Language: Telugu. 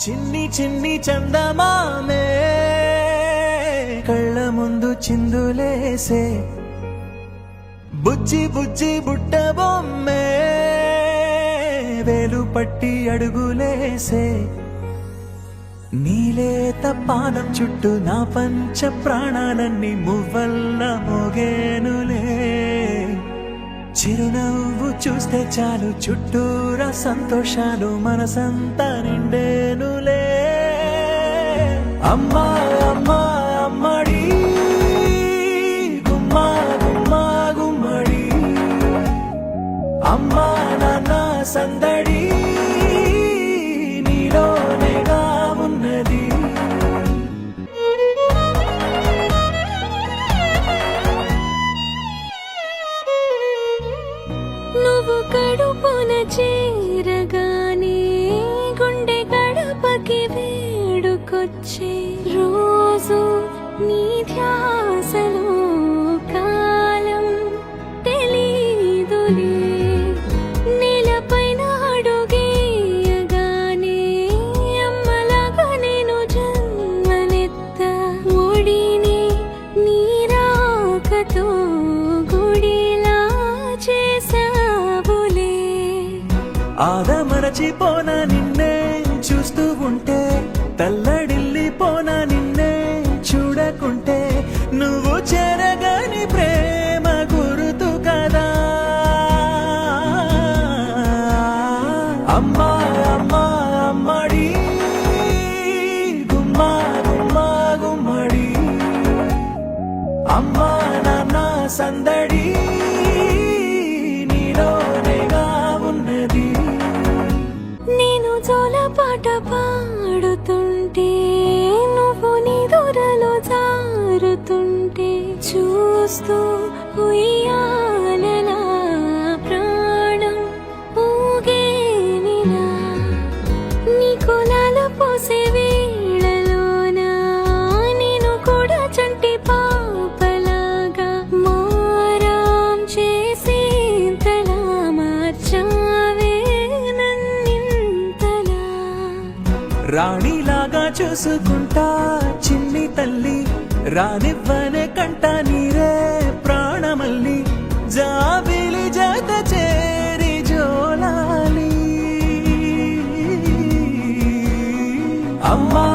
చిన్ని చిన్ని చందమామే కళ్ళ ముందు చిందులేసే బుజ్జి బుజ్జి బుట్ట బొమ్మే వేలు పట్టి అడుగులేసే నీలేత పానం చుట్టూ నా పంచ ప్రాణాలన్నీ మువ్వల్ల మోగేనులే చిరునవ్వు చూస్తే చాలు చుట్టూరా సంతోషాలు మనసంతా నిండేనులే అమ్మా అమ్మా అమ్మడి గుమ్మా గుమ్మా గుమ్మడి అమ్మా నాన్న సందడి నీలోనేగా ఉన్నది నువ్వు కడుపున చేరగానే గుండె గడపకి వేడుకొచ్చే రోజు నీ ధ్యాసలో కాలం తెలీదులే నేలపైన అడుగేయగానే అమ్మలాగా నేను జన్మనెత్త ఒడిని నీ రాకతో గుడిలా చేసావులే ఆదమరచిపోనా నిన్నే చూస్తూ ఉంటే తల్లడిల్లిపోనా నిన్నే చూడకుంటే నువ్వు చెరగని ప్రేమ గురుతు కదా అమ్మా అమ్మా అమ్మడి గుమ్మా గుమ్మా గుమ్మడి అమ్మా నాన్న సందడి నీలోనేగా ఉన్నది నేను జోలపాట పాడుతుంటే నువ్వు నీ దూరలో జారుతుంటే చూస్తూ ఉయ్యాలలా ప్రాణం ఊగేనిలా నీ కులాల పోసే వేళలోన నేను కూడా చంటి పాపలాగా మారాం చేసేంతలా మార్చావే నన్నింతలా రాణిలాగా చూసుకుంటా చిన్ని తల్లి రానివ్వనే కంట నీరే ప్రాణమల్లి జాబిలి జత చేరి జోలాలి అమ్మా